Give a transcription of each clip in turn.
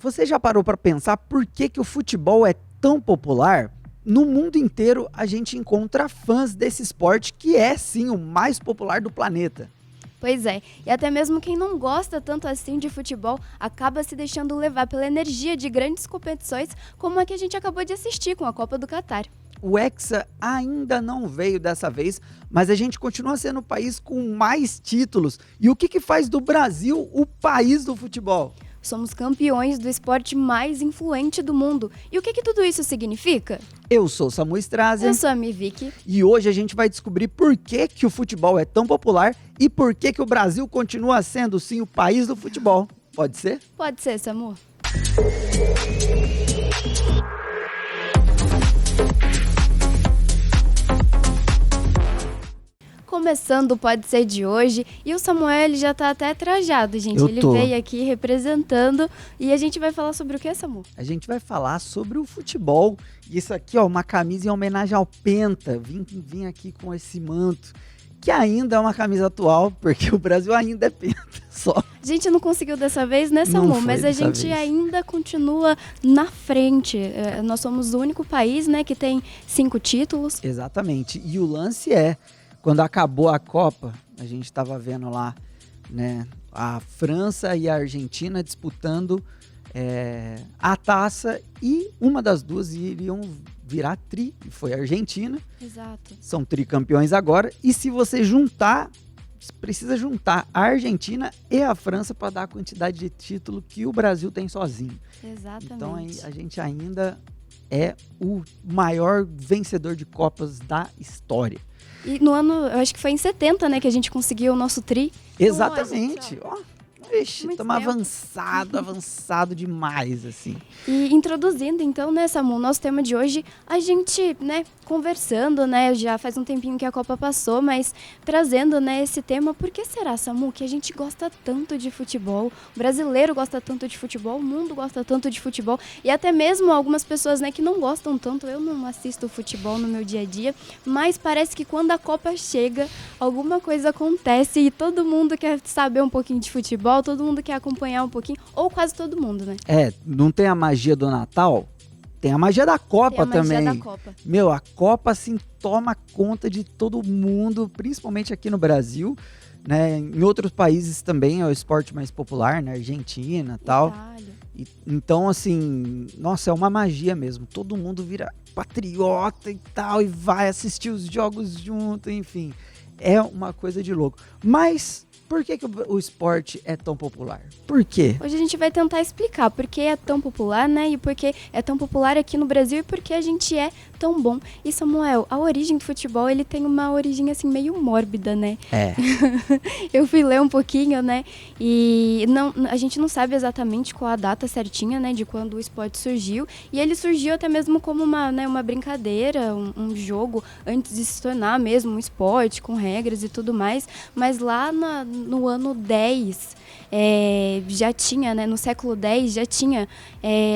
Você já parou para pensar por que o futebol é tão popular? No mundo inteiro a gente encontra fãs desse esporte que é sim o mais popular do planeta. Pois é, e até mesmo quem não gosta tanto assim de futebol acaba se deixando levar pela energia de grandes competições como a que a gente acabou de assistir com a Copa do Catar. O Hexa ainda não veio dessa vez, mas a gente continua sendo o país com mais títulos. E o que faz do Brasil o país do futebol? Somos campeões do esporte mais influente do mundo. E o que tudo isso significa? Eu sou Samu Strazia. Eu sou a Miviki. E hoje a gente vai descobrir por que o futebol é tão popular e por que o Brasil continua sendo, sim, o país do futebol. Pode ser? Pode ser, Samu. Começando o Pode Ser de hoje, e o Samuel ele já tá até trajado, gente. Ele veio aqui representando e a gente vai falar sobre o que, Samu? A gente vai falar sobre o futebol. Isso aqui, ó, uma camisa em homenagem ao Penta. Vim aqui com esse manto, que ainda é uma camisa atual, porque o Brasil ainda é Penta só. A gente não conseguiu dessa vez, né, Samu? Mas a gente ainda continua na frente. Nós somos o único país, né, que tem 5 títulos. Exatamente. E o lance é, quando acabou a Copa, a gente estava vendo lá, né, a França e a Argentina disputando a taça e uma das duas iriam virar tri, e foi a Argentina. Exato. São tricampeões agora, e se você juntar, você precisa juntar a Argentina e a França para dar a quantidade de título que o Brasil tem sozinho. Exatamente. Então a gente ainda é o maior vencedor de Copas da história. E no ano, eu acho que foi em 70, né, que a gente conseguiu o nosso tri. Exatamente. Ó, vixe, Muito estamos tempo. avançado demais, assim. E introduzindo, então, né, Samu, o nosso tema de hoje, a gente, né, conversando, né, já faz um tempinho que a Copa passou, mas trazendo, né, esse tema, por que será, Samu, que a gente gosta tanto de futebol, o brasileiro gosta tanto de futebol, o mundo gosta tanto de futebol, e até mesmo algumas pessoas, né, que não gostam tanto, eu não assisto futebol no meu dia a dia, mas parece que quando a Copa chega, alguma coisa acontece e todo mundo quer saber um pouquinho de futebol, todo mundo quer acompanhar um pouquinho, ou quase todo mundo, né? Não tem a magia do Natal? Tem a magia da Copa também. Tem a magia da Copa. Meu, a Copa, assim, toma conta de todo mundo, principalmente aqui no Brasil, né? Em outros países também é o esporte mais popular, na Argentina e tal. Então, assim, nossa, é uma magia mesmo. Todo mundo vira patriota e tal, e vai assistir os jogos junto, enfim. É uma coisa de louco. Mas por que o esporte é tão popular? Por quê? Hoje a gente vai tentar explicar por que é tão popular, né? E por que é tão popular aqui no Brasil e por que a gente é tão bom. E, Samuel, a origem do futebol, ele tem uma origem, assim, meio mórbida, né? Eu fui ler um pouquinho, né? E a gente não sabe exatamente qual a data certinha, né? De quando o esporte surgiu. E ele surgiu até mesmo como uma brincadeira, um jogo, antes de se tornar mesmo um esporte, com regras e tudo mais. Mas lá no ano 10... já tinha, né, no século X, já tinha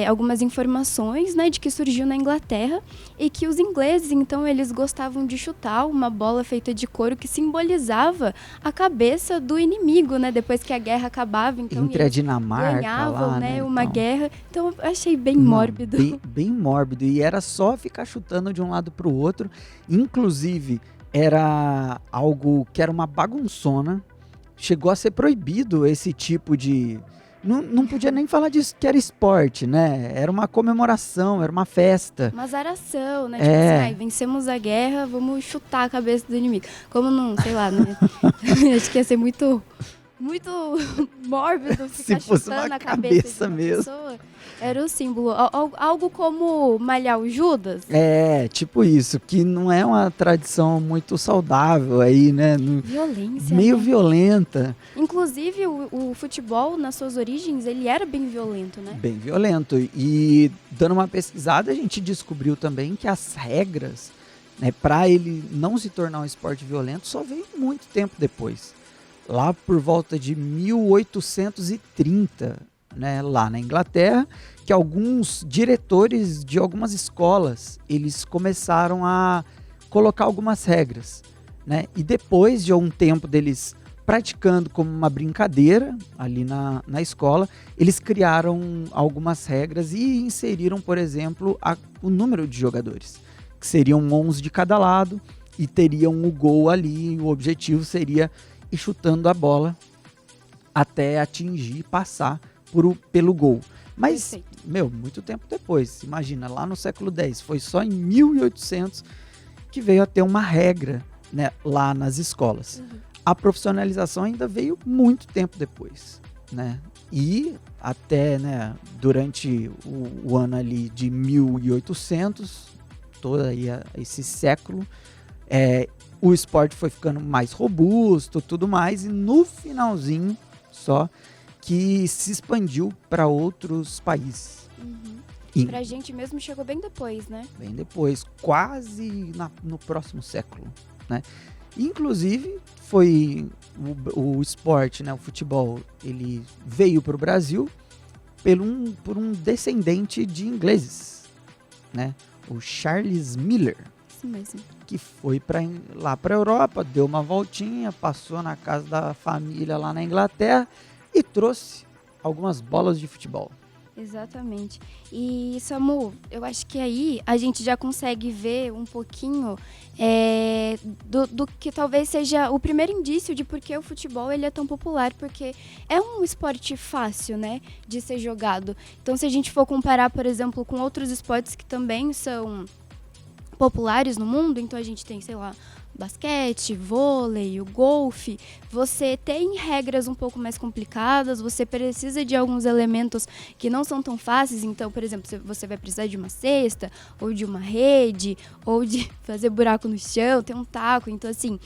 algumas informações, né, de que surgiu na Inglaterra e que os ingleses, então, eles gostavam de chutar uma bola feita de couro que simbolizava a cabeça do inimigo, né, depois que a guerra acabava. Então, entre a Dinamarca ganhavam, lá, né, então, uma guerra. Então, eu achei bem mórbido. Bem mórbido. E era só ficar chutando de um lado para o outro. Inclusive, era algo que era uma bagunçona. Chegou a ser proibido esse tipo de... Não podia nem falar disso que era esporte, né? Era uma comemoração, era uma festa. Uma zaração, né? Tipo assim, vencemos a guerra, vamos chutar a cabeça do inimigo. Como não, sei lá, né? Acho que ia ser muito mórbido ficar chutando a cabeça de uma pessoa. Era o símbolo. Algo como malhar o Judas. Tipo isso, que não é uma tradição muito saudável aí, né? Violência. Meio né? violenta. Inclusive, o futebol, nas suas origens, ele era bem violento, né? Bem violento. E dando uma pesquisada, a gente descobriu também que as regras, né, para ele não se tornar um esporte violento, só veio muito tempo depois. Lá por volta de 1830, né, lá na Inglaterra, que alguns diretores de algumas escolas, eles começaram a colocar algumas regras, né? E depois de um tempo deles praticando como uma brincadeira ali na escola, eles criaram algumas regras e inseriram, por exemplo, o número de jogadores, que seriam 11 de cada lado e teriam o gol ali. O objetivo seria ir chutando a bola até atingir e passar pelo gol. Mas, muito tempo depois, imagina, lá no século X, foi só em 1800 que veio a ter uma regra, né, lá nas escolas. A profissionalização ainda veio muito tempo depois, né? E até, né, durante o ano ali de 1800, todo aí esse século, o esporte foi ficando mais robusto, tudo mais, e no finalzinho só que se expandiu para outros países. Pra gente mesmo chegou bem depois, né? Bem depois, quase no próximo século, né? Inclusive, foi o esporte, né, o futebol, ele veio para o Brasil por um descendente de ingleses, né? O Charles Miller. Isso mesmo. Que foi lá para a Europa, deu uma voltinha, passou na casa da família lá na Inglaterra e trouxe algumas bolas de futebol. Exatamente. E, Samu, eu acho que aí a gente já consegue ver um pouquinho do que talvez seja o primeiro indício de por que o futebol ele é tão popular, porque é um esporte fácil, né, de ser jogado. Então, se a gente for comparar, por exemplo, com outros esportes que também são populares no mundo, então a gente tem, sei lá, basquete, vôlei, o golfe, você tem regras um pouco mais complicadas, você precisa de alguns elementos que não são tão fáceis. Então, por exemplo, você vai precisar de uma cesta, ou de uma rede, ou de fazer buraco no chão, tem um taco. Então, assim,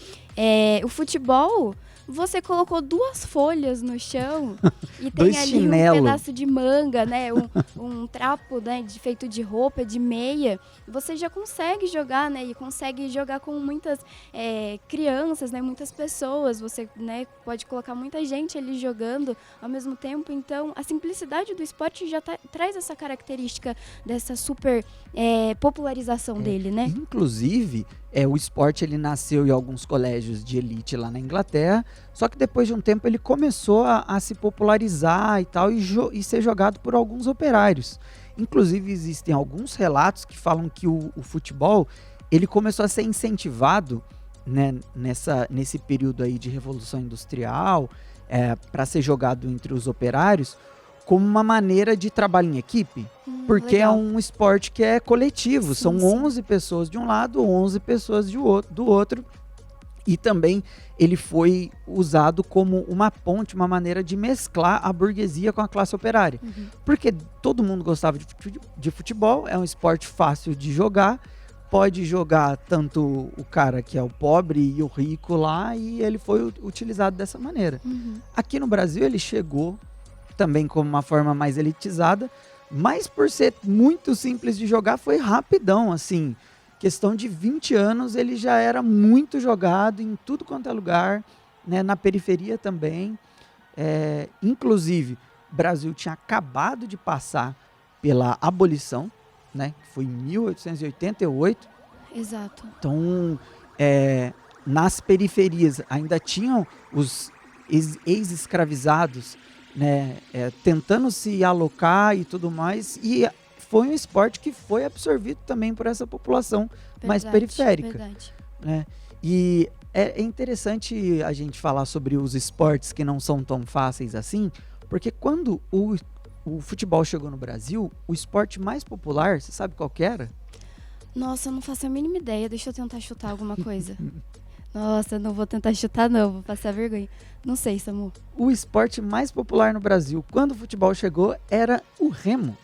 o futebol, você colocou 2 folhas no chão e tem ali chinelo. Um pedaço de manga, né? Um trapo, né, feito de roupa, de meia. Você já consegue jogar, né? E consegue jogar com muitas crianças, né? Muitas pessoas. Você, né, pode colocar muita gente ali jogando ao mesmo tempo. Então, a simplicidade do esporte já traz essa característica dessa super popularização dele, né? Inclusive, o esporte ele nasceu em alguns colégios de elite lá na Inglaterra, só que depois de um tempo ele começou a se popularizar e tal, e ser jogado por alguns operários. Inclusive existem alguns relatos que falam que o futebol ele começou a ser incentivado, né, nesse período aí de Revolução Industrial, para ser jogado entre os operários, como uma maneira de trabalho em equipe, porque legal. É um esporte que é coletivo, são 11 pessoas de um lado, 11 pessoas do outro, e também ele foi usado como uma ponte, uma maneira de mesclar a burguesia com a classe operária, porque todo mundo gostava de futebol, é um esporte fácil de jogar, pode jogar tanto o cara que é o pobre e o rico lá, e ele foi utilizado dessa maneira. Aqui no Brasil ele chegou também como uma forma mais elitizada, mas por ser muito simples de jogar, foi rapidão, assim, questão de 20 anos ele já era muito jogado em tudo quanto é lugar, né, na periferia também, inclusive o Brasil tinha acabado de passar pela abolição, né, que foi em 1888. Exato. Então, nas periferias ainda tinham os ex-escravizados, né, tentando se alocar e tudo mais, e foi um esporte que foi absorvido também por essa população mais periférica. Né? E é interessante a gente falar sobre os esportes que não são tão fáceis assim, porque quando o futebol chegou no Brasil, o esporte mais popular, você sabe qual que era? Nossa, eu não faço a mínima ideia, deixa eu tentar chutar alguma coisa. Nossa, não vou tentar chutar não, vou passar vergonha. Não sei, Samu. O esporte mais popular no Brasil, quando o futebol chegou, era o remo.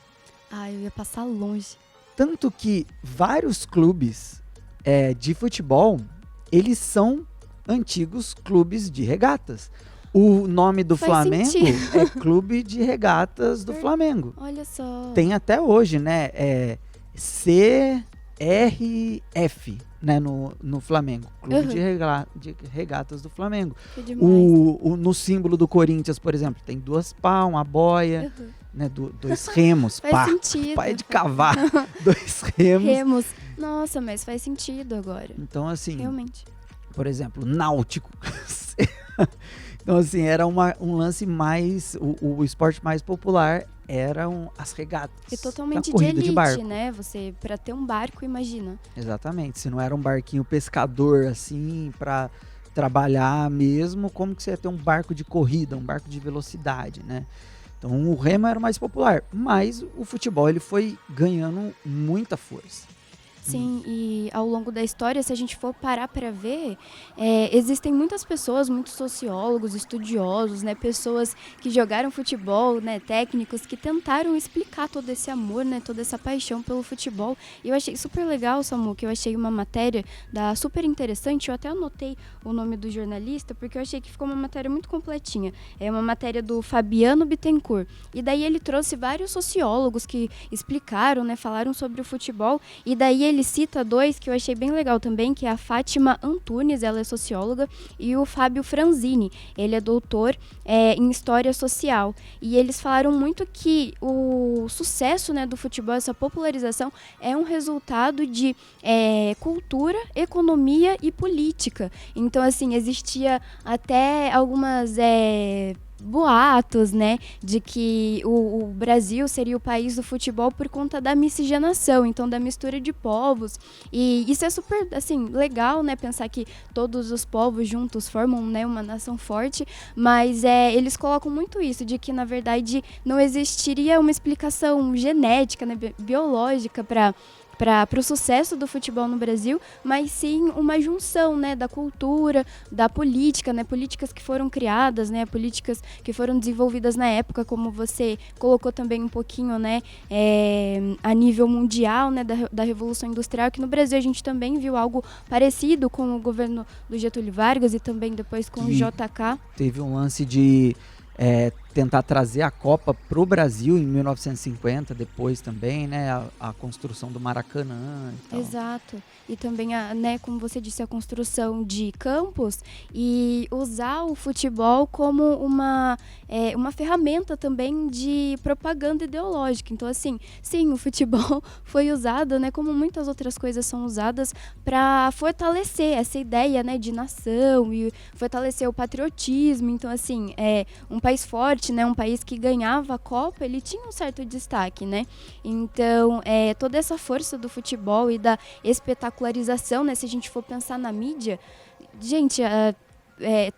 Ah, eu ia passar longe. Tanto que vários clubes de futebol, eles são antigos clubes de regatas. O nome do Flamengo é Clube de Regatas do Flamengo. Olha só. Tem até hoje, né? CRF, né, no Flamengo. Clube de Regatas do Flamengo. Que demais. No símbolo do Corinthians, por exemplo, tem 2 pás, uma boia, né, 2 remos. Faz sentido. Pá é de cavar. 2 remos. Remos. Nossa, mas faz sentido agora. Então, assim, realmente. por exemplo, náutico. Então, assim, era um lance mais... O esporte mais popular eram as regatas. E totalmente corrida de elite, barco. né? Você, pra ter um barco, imagina. Exatamente. Se não era um barquinho pescador, assim, pra trabalhar mesmo, como que você ia ter um barco de corrida, um barco de velocidade, né? Então, o remo era o mais popular. Mas o futebol, ele foi ganhando muita força. Sim, e ao longo da história, se a gente for parar para ver, existem muitas pessoas, muitos sociólogos, estudiosos, né, pessoas que jogaram futebol, né, técnicos, que tentaram explicar todo esse amor, né, toda essa paixão pelo futebol. E eu achei super legal, Samu, que eu achei uma matéria super interessante, eu até anotei o nome do jornalista, porque eu achei que ficou uma matéria muito completinha. É uma matéria do Fabiano Bittencourt. E daí ele trouxe vários sociólogos que explicaram, né, falaram sobre o futebol, e daí ele cita dois que eu achei bem legal também, que é a Fátima Antunes, ela é socióloga, e o Fábio Franzini, ele é doutor em História Social. E eles falaram muito que o sucesso, né, do futebol, essa popularização, é um resultado de cultura, economia e política. Então, assim, existia até algumas... boatos, né, de que o Brasil seria o país do futebol por conta da miscigenação, então da mistura de povos, e isso é super, assim, legal, né, pensar que todos os povos juntos formam, né, uma nação forte, mas eles colocam muito isso, de que na verdade não existiria uma explicação genética, né, biológica para o sucesso do futebol no Brasil, mas sim uma junção, né, da cultura, da política, né, políticas que foram criadas, né, políticas que foram desenvolvidas na época, como você colocou também um pouquinho, né, a nível mundial, né, da Revolução Industrial, que no Brasil a gente também viu algo parecido com o governo do Getúlio Vargas e também depois com o JK. Teve um lance de tentar trazer a Copa pro Brasil em 1950, depois também, né, a construção do Maracanã e tal. Exato. E também, né, como você disse, a construção de campos e usar o futebol como uma ferramenta também de propaganda ideológica. Então, assim, sim, o futebol foi usado, né, como muitas outras coisas são usadas para fortalecer essa ideia, né, de nação e fortalecer o patriotismo. Então, assim, um país forte, né, um país que ganhava a Copa, ele tinha um certo destaque, né? Então, toda essa força do futebol e da espetacularização, né, se a gente for pensar na mídia, gente,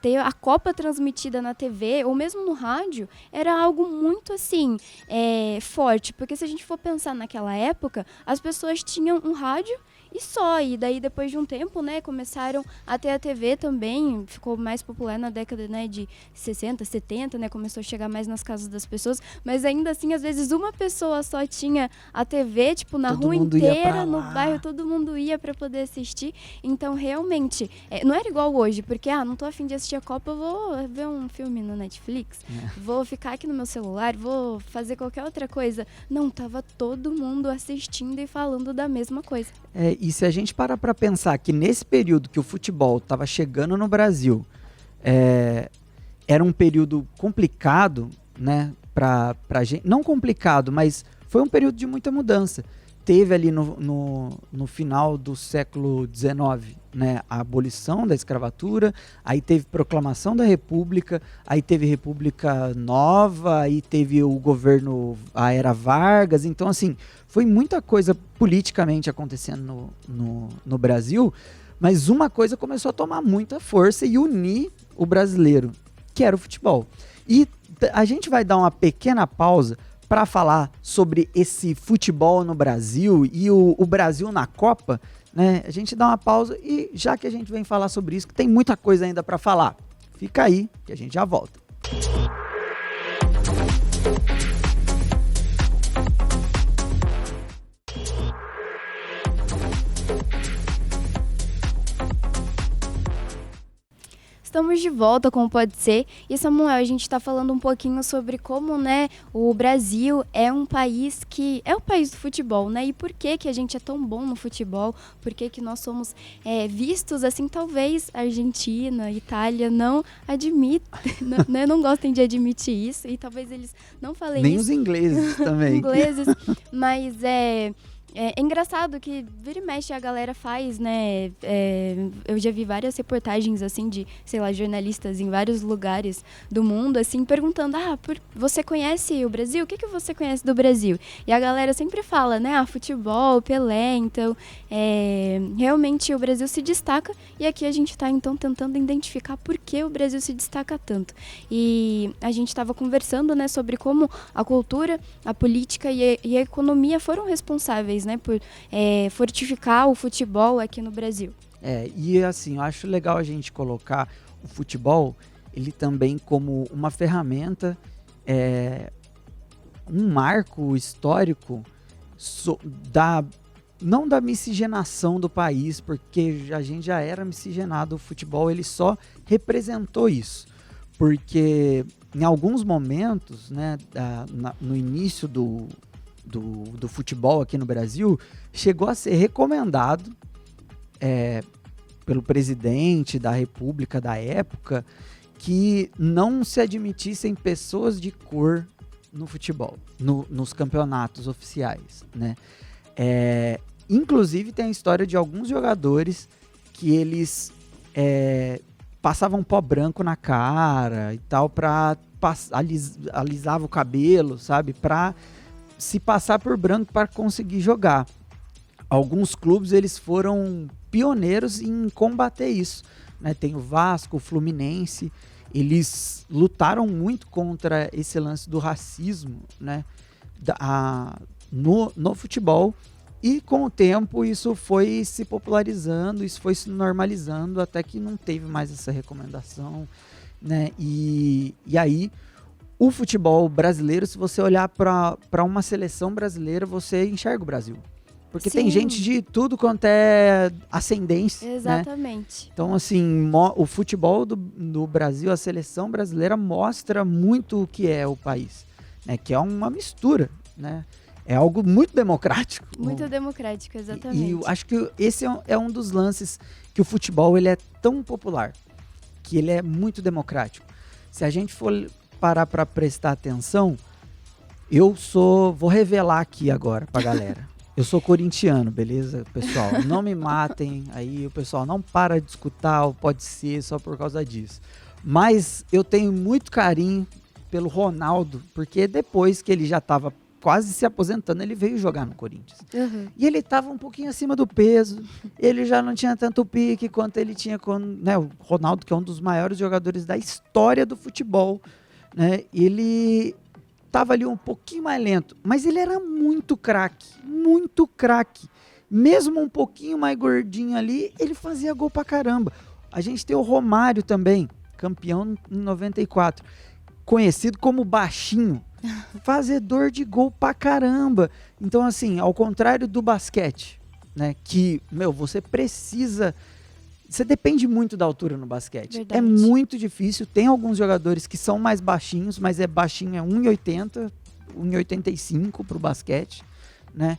ter a Copa transmitida na TV ou mesmo no rádio era algo muito assim forte, porque se a gente for pensar naquela época, as pessoas tinham um rádio e só, e daí depois de um tempo, né, começaram a ter a TV também, ficou mais popular na década, né, de 60, 70, né, começou a chegar mais nas casas das pessoas, mas ainda assim, às vezes uma pessoa só tinha a TV, tipo, na rua inteira, no bairro, todo mundo ia pra poder assistir, então realmente, não era igual hoje, porque, não tô a fim de assistir a Copa, eu vou ver um filme no Netflix, vou ficar aqui no meu celular, vou fazer qualquer outra coisa. Não, tava todo mundo assistindo e falando da mesma coisa. E se a gente parar para pensar que nesse período que o futebol estava chegando no Brasil, era um período complicado, né, pra gente, não complicado, mas foi um período de muita mudança. Teve ali no final do século XIX, né, a abolição da escravatura, aí teve proclamação da República, aí teve República Nova, aí teve o governo, a era Vargas, então assim, foi muita coisa politicamente acontecendo no Brasil, mas uma coisa começou a tomar muita força e unir o brasileiro, que era o futebol. E a gente vai dar uma pequena pausa para falar sobre esse futebol no Brasil e o Brasil na Copa, né? A gente dá uma pausa e já que a gente vem falar sobre isso, que tem muita coisa ainda para falar, fica aí que a gente já volta. Estamos de volta, como pode ser. E, Samuel, a gente está falando um pouquinho sobre como, né, o Brasil é um país que é o país do futebol, né? E por que a gente é tão bom no futebol? Por que nós somos vistos assim? Talvez a Argentina, a Itália não admitem, não gostem de admitir isso. E talvez eles não falem Nem isso. os ingleses também. Ingleses, mas É engraçado que vira e mexe a galera faz, né? Eu já vi várias reportagens, assim, de, sei lá, jornalistas em vários lugares do mundo, assim, perguntando, você conhece o Brasil? O que você conhece do Brasil? E a galera sempre fala, né? Futebol, Pelé, então, realmente o Brasil se destaca e aqui a gente está, então, tentando identificar por que o Brasil se destaca tanto. E a gente estava conversando, né, sobre como a cultura, a política e a economia foram responsáveis, né, por fortificar o futebol aqui no Brasil. E assim, eu acho legal a gente colocar o futebol, ele também como uma ferramenta, um marco histórico não da miscigenação do país, porque a gente já era miscigenado, o futebol ele só representou isso, porque em alguns momentos, né, no início do futebol aqui no Brasil, chegou a ser recomendado pelo presidente da República da época que não se admitissem pessoas de cor no futebol, nos campeonatos oficiais, né? Inclusive tem a história de alguns jogadores que eles passavam pó branco na cara e tal, alisava o cabelo, sabe? Pra se passar por branco para conseguir jogar. Alguns clubes eles foram pioneiros em combater isso, né? Tem o Vasco, o Fluminense, eles lutaram muito contra esse lance do racismo, né? No futebol, e com o tempo isso foi se popularizando, isso foi se normalizando até que não teve mais essa recomendação, né? E aí o futebol brasileiro, se você olhar para uma seleção brasileira, você enxerga o Brasil. Porque Sim. Tem gente de tudo quanto é ascendência. Exatamente. Né? Então, assim, o futebol do Brasil, a seleção brasileira mostra muito o que é o país. Né? Que é uma mistura, né? É algo muito democrático. Muito democrático, exatamente. E eu acho que esse é um dos lances que o futebol ele é tão popular, que ele é muito democrático. Se a gente for parar para prestar atenção, vou revelar aqui agora pra galera. Eu sou corintiano, beleza, pessoal? Não me matem, aí o pessoal não para de escutar, ou pode ser só por causa disso. Mas eu tenho muito carinho pelo Ronaldo, porque depois que ele já estava quase se aposentando, ele veio jogar no Corinthians. Uhum. E ele estava um pouquinho acima do peso, ele já não tinha tanto pique quanto ele tinha com, né, o Ronaldo, que é um dos maiores jogadores da história do futebol, né? Ele estava ali um pouquinho mais lento, mas ele era muito craque, muito craque. Mesmo um pouquinho mais gordinho ali, ele fazia gol pra caramba. A gente tem o Romário também, campeão em 94, conhecido como baixinho, fazedor de gol pra caramba. Então, assim, ao contrário do basquete, né, que, você precisa... Você depende muito da altura no basquete. Verdade. É muito difícil. Tem alguns jogadores que são mais baixinhos, mas baixinho é 1,80, 1,85 pro basquete, né?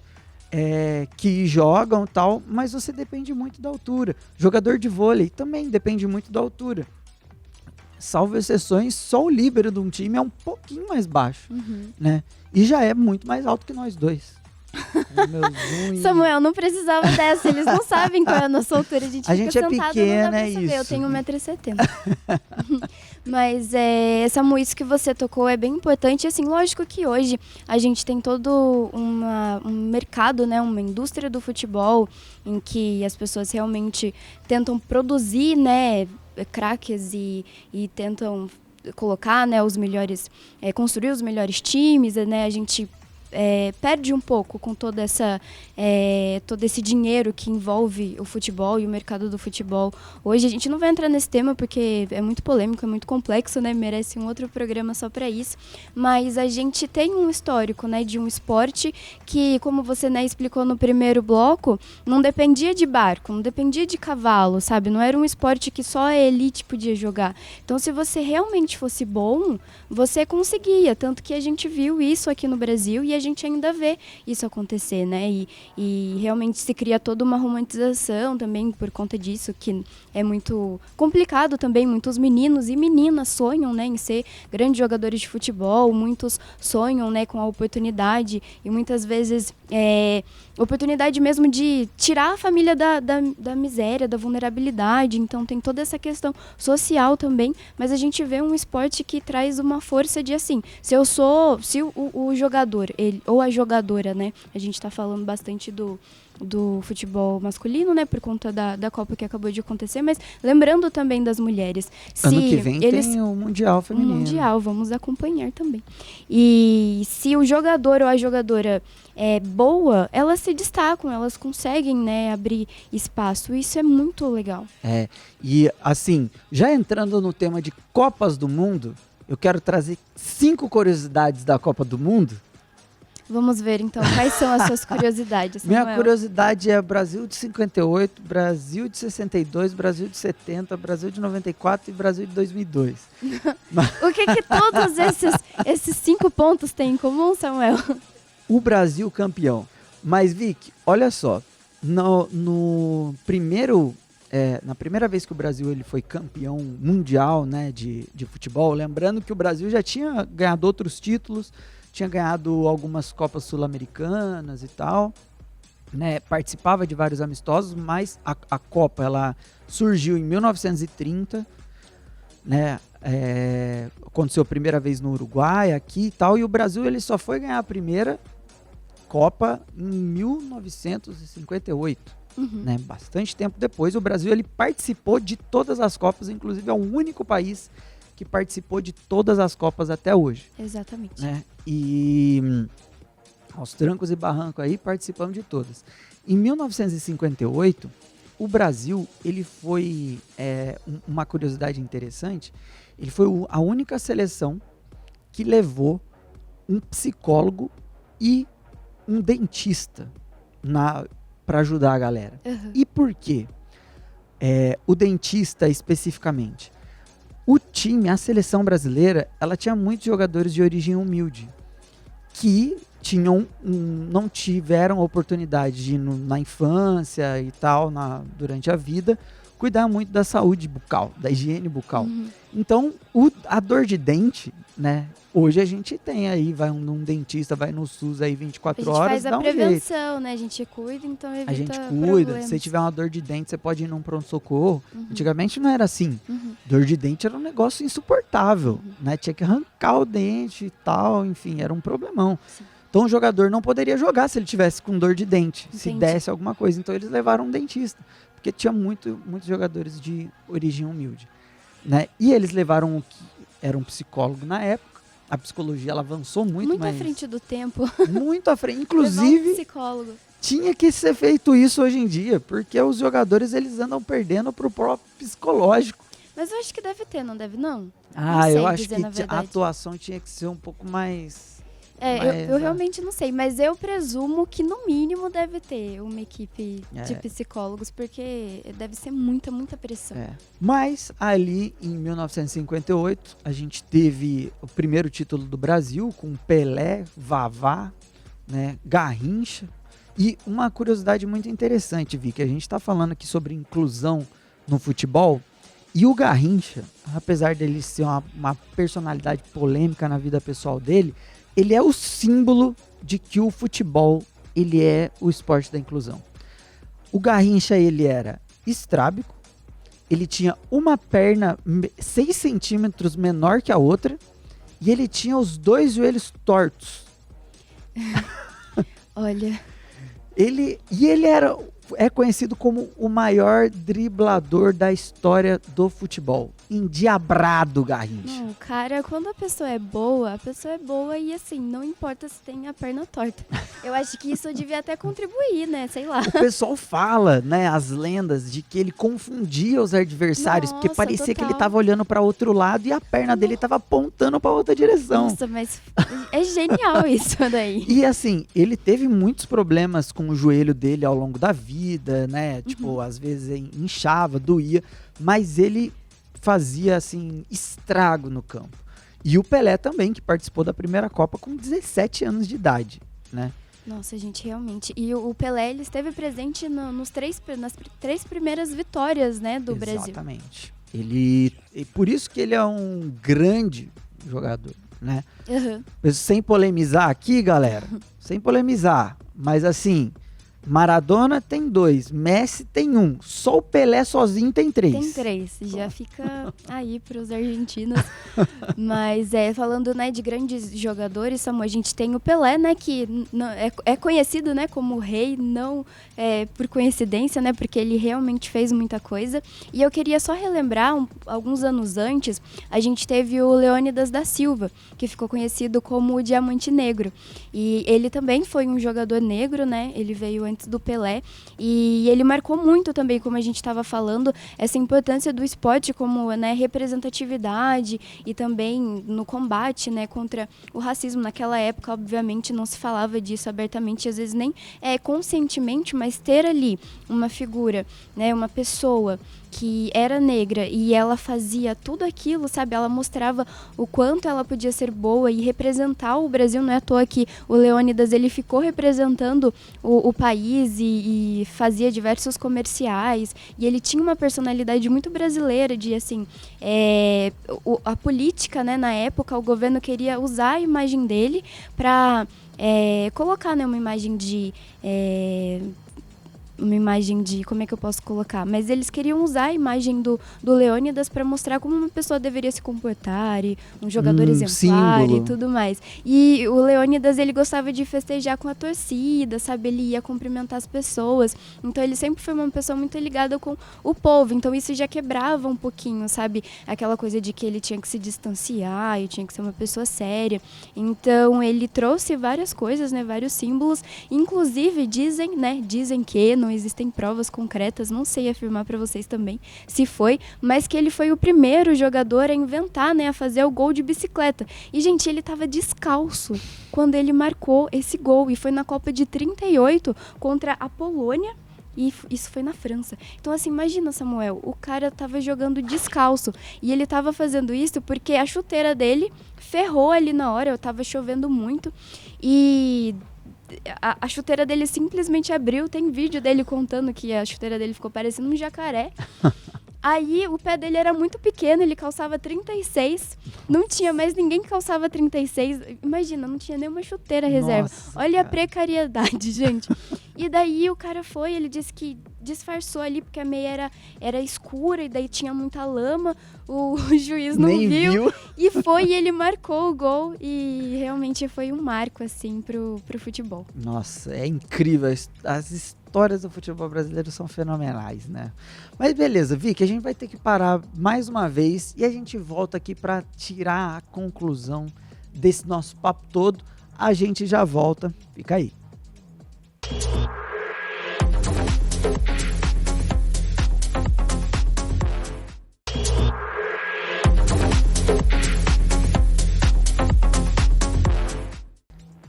Que jogam e tal, mas você depende muito da altura. Jogador de vôlei também depende muito da altura. Salvo exceções, só o líbero de um time é um pouquinho mais baixo, né? E já é muito mais alto que nós dois. Samuel, não precisava dessa, eles não sabem qual é a nossa altura, a gente é pequena, é isso. Eu tenho 1,70 m. Mas, Samu, isso que você tocou é bem importante. Assim, lógico que hoje a gente tem todo um mercado, né, uma indústria do futebol em que as pessoas realmente tentam produzir, né, craques e tentam colocar, né, os melhores, construir os melhores times, né, a gente perde um pouco com todo esse dinheiro que envolve o futebol e o mercado do futebol. Hoje a gente não vai entrar nesse tema porque é muito polêmico, é muito complexo, né? Merece um outro programa só para isso. Mas a gente tem um histórico, né, de um esporte que, como você, né, explicou no primeiro bloco, não dependia de barco, não dependia de cavalo, sabe? Não era um esporte que só a elite podia jogar. Então, se você realmente fosse bom, você conseguia. Tanto que a gente viu isso aqui no Brasil e a gente ainda vê isso acontecer, né? E realmente se cria toda uma romantização também por conta disso, que é muito complicado também. Muitos meninos e meninas sonham, né, em ser grandes jogadores de futebol, muitos sonham, né, com a oportunidade e muitas vezes oportunidade mesmo de tirar a família da miséria, da vulnerabilidade. Então tem toda essa questão social também, mas a gente vê um esporte que traz uma força de assim, se o jogador, ele, ou a jogadora, né, a gente tá falando bastante do futebol masculino, né, por conta da Copa que acabou de acontecer, mas lembrando também das mulheres. Ano que vem tem o Mundial Feminino. Mundial, vamos acompanhar também. E se o jogador ou a jogadora é boa, elas se destacam, elas conseguem, né, abrir espaço. Isso é muito legal. E assim, já entrando no tema de Copas do Mundo, eu quero trazer 5 curiosidades da Copa do Mundo. Vamos ver, então, quais são as suas curiosidades, Samuel? Minha curiosidade é Brasil de 58, Brasil de 62, Brasil de 70, Brasil de 94 e Brasil de 2002. O que todos esses 5 pontos têm em comum, Samuel? O Brasil campeão. Mas, Vicky, olha só, no primeiro... na primeira vez que o Brasil ele foi campeão mundial, né, de futebol, lembrando que o Brasil já tinha ganhado outros títulos, tinha ganhado algumas Copas Sul-Americanas e tal, né, participava de vários amistosos, mas a Copa ela surgiu em 1930, né, aconteceu a primeira vez no Uruguai, aqui e tal, e o Brasil ele só foi ganhar a primeira Copa em 1958. Né, bastante tempo depois, o Brasil ele participou de todas as Copas, inclusive é o único país que participou de todas as Copas até hoje. Exatamente. Né? E aos trancos e barrancos aí, participamos de todas. Em 1958, o Brasil, ele foi, uma curiosidade interessante, ele foi a única seleção que levou um psicólogo e um dentista para ajudar a galera. Uhum. E por quê? O dentista especificamente. O time, a seleção brasileira, ela tinha muitos jogadores de origem humilde que não tiveram oportunidade de, na infância e tal, durante a vida, cuidar muito da saúde bucal, da higiene bucal. Uhum. Então, a dor de dente, né? Hoje a gente tem aí, vai num dentista, vai no SUS aí 24 horas, a gente faz a prevenção, jeito. né? A gente cuida, então evita A gente cuida. problemas. Se você tiver uma dor de dente, você pode ir num pronto-socorro. Uhum. Antigamente não era assim. Uhum. Dor de dente era um negócio insuportável, né? Tinha que arrancar o dente e tal, enfim, era um problemão. Sim. Então o jogador não poderia jogar se ele tivesse com dor de dente, Entendi. se desse alguma coisa. Então eles levaram um dentista, porque tinha muitos jogadores de origem humilde, né? E eles levaram era um psicólogo na época. A psicologia ela avançou muito à frente do tempo. Muito à frente. Inclusive, um psicólogo. Tinha que ser feito isso hoje em dia, porque os jogadores eles andam perdendo pro próprio psicológico. Mas eu acho que deve ter, não deve não? Eu acho que a atuação tinha que ser um pouco mais... eu realmente não sei, mas eu presumo que no mínimo deve ter uma equipe de psicólogos, porque deve ser muita pressão. Mas ali em 1958 a gente teve o primeiro título do Brasil com Pelé, Vavá, né, Garrincha. E uma curiosidade muito interessante, Vi, que a gente está falando aqui sobre inclusão no futebol. E o Garrincha, apesar dele ser uma personalidade polêmica na vida pessoal dele, ele é o símbolo de que o futebol ele é o esporte da inclusão. O Garrincha ele era estrábico, ele tinha uma perna 6 centímetros menor que a outra e ele tinha os 2 joelhos tortos. Olha... Ele é conhecido como o maior driblador da história do futebol. Endiabrado, Garrincha. Não, cara, quando a pessoa é boa e assim, não importa se tem a perna torta. Eu acho que isso devia até contribuir, né? Sei lá. O pessoal fala, né, as lendas de que ele confundia os adversários, porque parecia que ele tava olhando para outro lado e a perna dele tava apontando para outra direção. Nossa, mas é genial isso daí. E assim, ele teve muitos problemas com o joelho dele ao longo da vida, né? Tipo, às vezes inchava, doía, mas ele fazia, assim, estrago no campo. E o Pelé também, que participou da primeira Copa com 17 anos de idade. né? Nossa, gente, realmente. E o Pelé, ele esteve presente nas três primeiras vitórias, né, do Brasil. Exatamente. E por isso que ele é um grande jogador, né? Sem polemizar aqui, galera, sem polemizar, mas assim, Maradona tem 2, Messi tem 1, só o Pelé sozinho tem 3. Tem 3, já fica aí para os argentinos. Mas falando, né, de grandes jogadores, Samu, a gente tem o Pelé, né, que é conhecido, né, como o rei, não por coincidência, né, porque ele realmente fez muita coisa. E eu queria só relembrar, alguns anos antes, a gente teve o Leônidas da Silva, que ficou conhecido como o Diamante Negro. E ele também foi um jogador negro, né, ele veio antes do Pelé, e ele marcou muito também, como a gente estava falando, essa importância do esporte como, né, representatividade e também no combate, né, contra o racismo. Naquela época, obviamente, não se falava disso abertamente, às vezes nem conscientemente, mas ter ali uma figura, né, uma pessoa que era negra e ela fazia tudo aquilo, sabe? Ela mostrava o quanto ela podia ser boa e representar o Brasil. Não é à toa que o Leônidas, ele ficou representando o país e fazia diversos comerciais. E ele tinha uma personalidade muito brasileira de, assim, a política, né, na época, o governo queria usar a imagem dele para colocar, né, uma imagem de, como é que eu posso colocar? Mas eles queriam usar a imagem do Leônidas para mostrar como uma pessoa deveria se comportar, e um jogador exemplar símbolo. E tudo mais. E o Leônidas, ele gostava de festejar com a torcida, sabe? Ele ia cumprimentar as pessoas. Então ele sempre foi uma pessoa muito ligada com o povo. Então isso já quebrava um pouquinho, sabe? Aquela coisa de que ele tinha que se distanciar, e tinha que ser uma pessoa séria. Então ele trouxe várias coisas, né? Vários símbolos. Inclusive dizem que não existem provas concretas, não sei afirmar para vocês também se foi, mas que ele foi o primeiro jogador a inventar, né, a fazer o gol de bicicleta. E, gente, ele estava descalço quando ele marcou esse gol, e foi na Copa de 38 contra a Polônia, e isso foi na França. Então, assim, imagina, Samuel, o cara tava jogando descalço, e ele tava fazendo isso porque a chuteira dele ferrou ali na hora, tava chovendo muito, e a chuteira dele simplesmente abriu. Tem vídeo dele contando que a chuteira dele ficou parecendo um jacaré. Aí o pé dele era muito pequeno, ele calçava 36, não tinha mais ninguém que calçava 36. Imagina, não tinha nenhuma chuteira reserva. Nossa, olha, cara, a precariedade, gente. E daí o cara ele disse que disfarçou ali, porque a meia era escura e daí tinha muita lama, o juiz não viu. E ele marcou o gol, e realmente foi um marco, assim, pro futebol. Nossa, é incrível, as histórias do futebol brasileiro são fenomenais, né? Mas beleza, Vicky, a gente vai ter que parar mais uma vez e a gente volta aqui para tirar a conclusão desse nosso papo todo. A gente já volta, fica aí.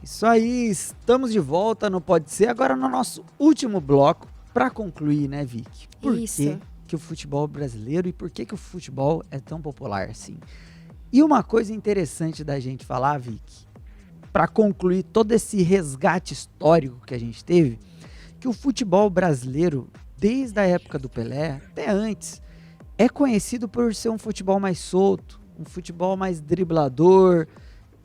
Isso aí, estamos de volta no Pode Ser, agora no nosso último bloco, para concluir, né, Vicky? Por que o futebol brasileiro e por que o futebol é tão popular assim? E uma coisa interessante da gente falar, Vicky, para concluir todo esse resgate histórico que a gente teve, que o futebol brasileiro, desde a época do Pelé até antes, é conhecido por ser um futebol mais solto, um futebol mais driblador,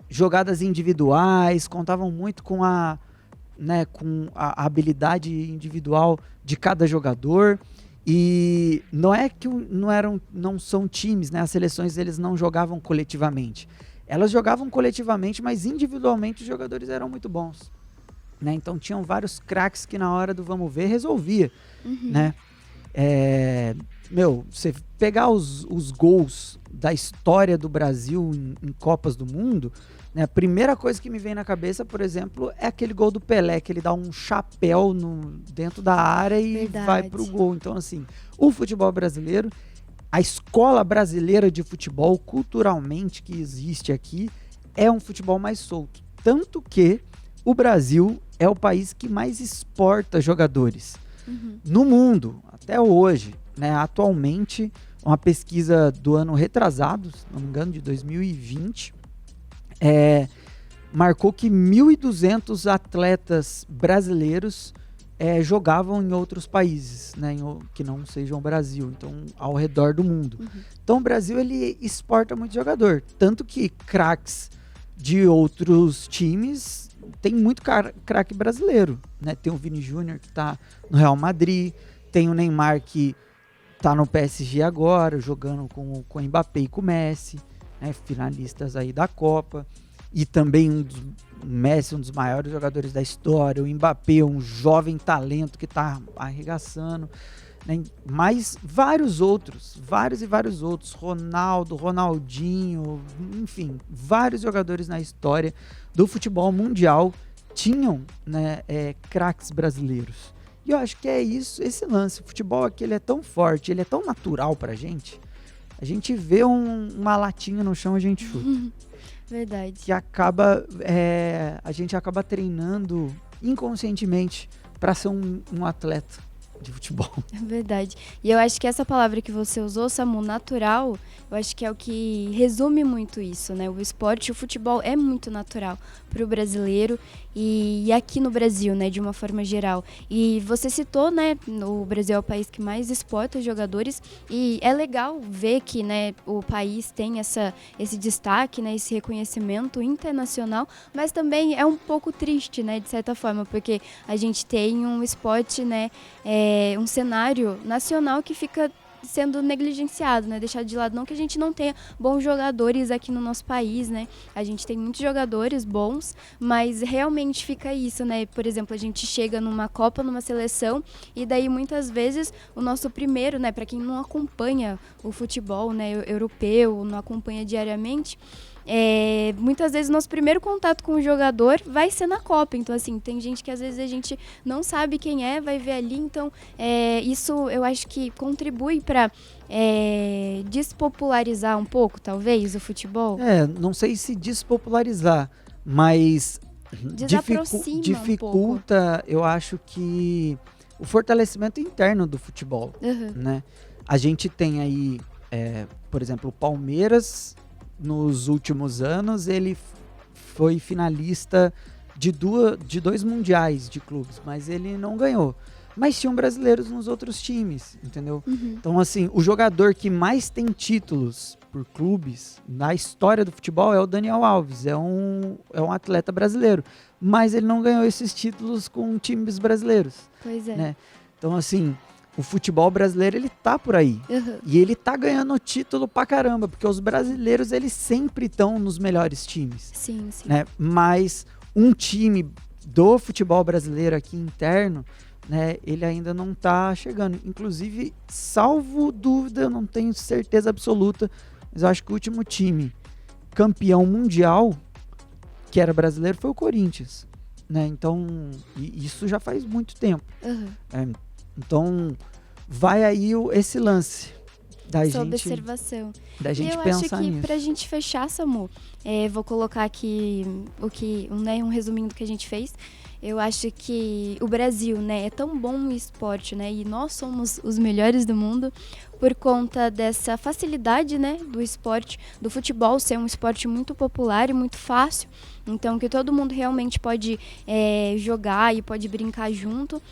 jogadas individuais, contavam muito com a habilidade individual de cada jogador. E não é que não são times, né? As seleções, eles não jogavam coletivamente. Elas jogavam coletivamente, mas individualmente os jogadores eram muito bons, né? Então tinham vários craques que na hora do vamos ver resolvia, né? Você pegar os gols da história do Brasil em Copas do Mundo, né, a primeira coisa que me vem na cabeça, por exemplo, é aquele gol do Pelé, que ele dá um chapéu dentro da área e vai pro gol. Então, assim, o futebol brasileiro, a escola brasileira de futebol, culturalmente, que existe aqui, é um futebol mais solto. Tanto que o Brasil é o país que mais exporta jogadores no mundo, até hoje, né? Atualmente, uma pesquisa do ano retrasado, se não me engano, de 2020, marcou que 1.200 atletas brasileiros jogavam em outros países, né, que não sejam o Brasil, então ao redor do mundo. Então o Brasil, ele exporta muito jogador, tanto que craques de outros times tem muito craque brasileiro, né? Tem o Vini Júnior que tá no Real Madrid, tem o Neymar que tá no PSG agora, jogando com o Mbappé e com o Messi, né, finalistas aí da Copa. E também o Messi, um dos maiores jogadores da história, o Mbappé, um jovem talento que está arregaçando, né? Mas vários e vários outros, Ronaldo, Ronaldinho, enfim, vários jogadores na história do futebol mundial tinham, né, craques brasileiros. E eu acho que é isso, esse lance. O futebol aqui, ele é tão forte, ele é tão natural pra gente. A gente vê uma latinha no chão, a gente chuta. Verdade. Que a gente acaba treinando inconscientemente para ser um atleta de futebol. É verdade. E eu acho que essa palavra que você usou, Samu, natural, eu acho que é o que resume muito isso, né? O esporte, o futebol é muito natural para o brasileiro e aqui no Brasil, né, de uma forma geral. E você citou, né, o Brasil é o país que mais exporta jogadores e é legal ver que, né, o país tem esse destaque, né, esse reconhecimento internacional, mas também é um pouco triste, né, de certa forma, porque a gente tem um esporte, né, um cenário nacional que fica sendo negligenciado, né, deixado de lado. Não que a gente não tenha bons jogadores aqui no nosso país, né, a gente tem muitos jogadores bons, mas realmente fica isso, né, por exemplo, a gente chega numa Copa, numa seleção, e daí muitas vezes o nosso primeiro, né, para quem não acompanha o futebol, né, europeu, não acompanha diariamente, muitas vezes o nosso primeiro contato com o jogador vai ser na Copa. Então, assim, tem gente que às vezes a gente não sabe quem vai ver ali. Então, isso eu acho que contribui para despopularizar um pouco, talvez, o futebol. Não sei se despopularizar, mas dificulta, eu acho que o fortalecimento interno do futebol, né? A gente tem aí, por exemplo, o Palmeiras. Nos últimos anos, ele foi finalista de 2 mundiais de clubes, mas ele não ganhou. Mas tinham brasileiros nos outros times, entendeu? Então, assim, o jogador que mais tem títulos por clubes na história do futebol é o Daniel Alves, é um atleta brasileiro, mas ele não ganhou esses títulos com times brasileiros. Pois é. Né? Então, assim, o futebol brasileiro, ele tá por aí. E ele tá ganhando título pra caramba, porque os brasileiros, eles sempre estão nos melhores times. Sim, sim. Né? Mas um time do futebol brasileiro aqui interno, né, ele ainda não tá chegando. Inclusive, salvo dúvida, eu não tenho certeza absoluta, mas eu acho que o último time campeão mundial que era brasileiro foi o Corinthians. Né? Então, isso já faz muito tempo. Então, vai aí esse lance da gente... observação. Da gente eu pensar acho que nisso. Pra gente fechar, Samu, vou colocar aqui um resuminho do que a gente fez. Eu acho que o Brasil, né, é tão bom no esporte, né, e nós somos os melhores do mundo por conta dessa facilidade, né, do esporte, do futebol ser um esporte muito popular e muito fácil. Então, que todo mundo realmente pode jogar e pode brincar junto.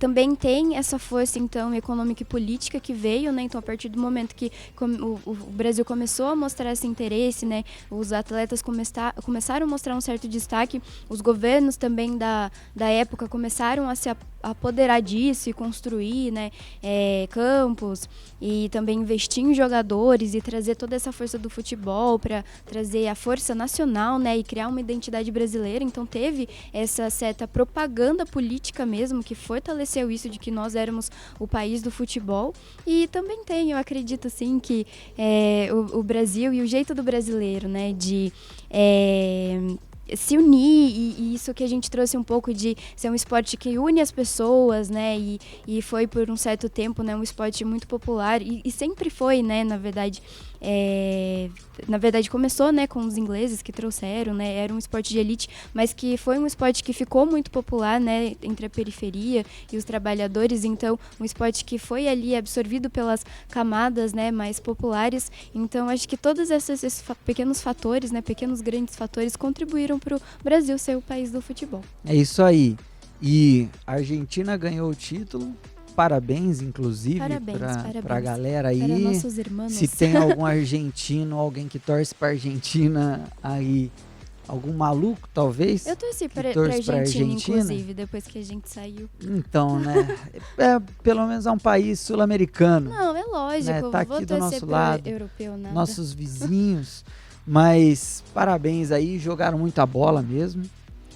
Também tem essa força, então, econômica e política que veio, né? Então, a partir do momento que o Brasil começou a mostrar esse interesse, né? Os atletas começaram a mostrar um certo destaque. Os governos também da época começaram a se apoderar disso e construir, né, campos e também investir em jogadores e trazer toda essa força do futebol para trazer a força nacional, né, e criar uma identidade brasileira. Então teve essa certa propaganda política mesmo que fortaleceu isso de que nós éramos o país do futebol. E também tem, eu acredito assim, que o Brasil e o jeito do brasileiro, né, de se unir, e isso que a gente trouxe um pouco de ser um esporte que une as pessoas, né, e foi por um certo tempo, né, um esporte muito popular, e sempre foi, né, na verdade, na verdade começou, né, com os ingleses que trouxeram, né, era um esporte de elite, mas que foi um esporte que ficou muito popular, né, entre a periferia e os trabalhadores, então um esporte que foi ali absorvido pelas camadas, né, mais populares. Então acho que todos esses pequenos fatores, né, pequenos grandes fatores contribuíram para o Brasil ser o país do futebol. É isso aí. E a Argentina ganhou o título. Parabéns, inclusive, para a galera aí. Para nossos irmãos. Se tem algum argentino, alguém que torce para Argentina aí, algum maluco, talvez. Eu torci para Argentina, inclusive, depois que a gente saiu. Então, né? Pelo menos é um país sul-americano. Não, é lógico. Né? Tá aqui do nosso lado. Europeu, nada. Nossos vizinhos. Mas parabéns aí, jogaram muita bola mesmo.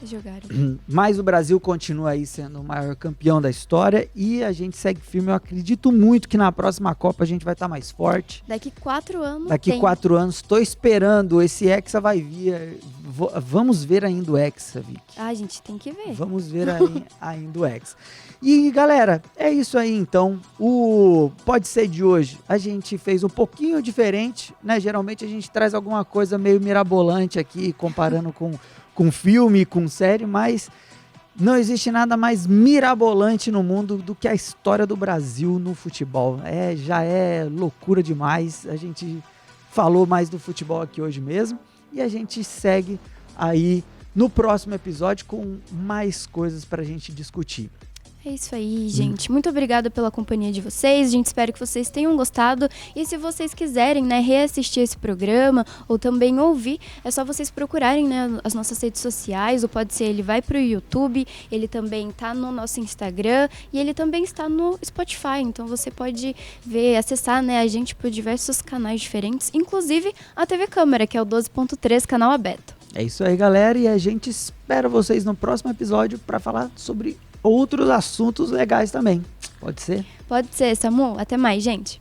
Jogaram. Mas o Brasil continua aí sendo o maior campeão da história e a gente segue firme. Eu acredito muito que na próxima Copa a gente vai estar mais forte. Daqui 4 anos. Daqui 4 anos, tô esperando. Esse Hexa vai vir. Vamos ver ainda o Hexa, Vicky. Ah, a gente tem que ver. Vamos ver ainda o Hexa. E galera, é isso aí então. O Pode Ser de hoje a gente fez um pouquinho diferente, né? Geralmente a gente traz alguma coisa meio mirabolante aqui, comparando com filme, com série, mas não existe nada mais mirabolante no mundo do que a história do Brasil no futebol. Já é loucura demais. A gente falou mais do futebol aqui hoje mesmo e a gente segue aí no próximo episódio com mais coisas pra gente discutir. É isso aí, gente. Muito obrigada pela companhia de vocês. A gente espera que vocês tenham gostado. E se vocês quiserem, né, reassistir esse programa ou também ouvir, é só vocês procurarem, né, as nossas redes sociais. O Pode Ser, ele vai pro YouTube, ele também tá no nosso Instagram e ele também está no Spotify. Então você pode acessar, né, a gente por diversos canais diferentes, inclusive a TV Câmara, que é o 12.3, canal aberto. É isso aí, galera. E a gente espera vocês no próximo episódio para falar sobre outros assuntos legais também. Pode ser? Pode ser, Samu. Até mais, gente.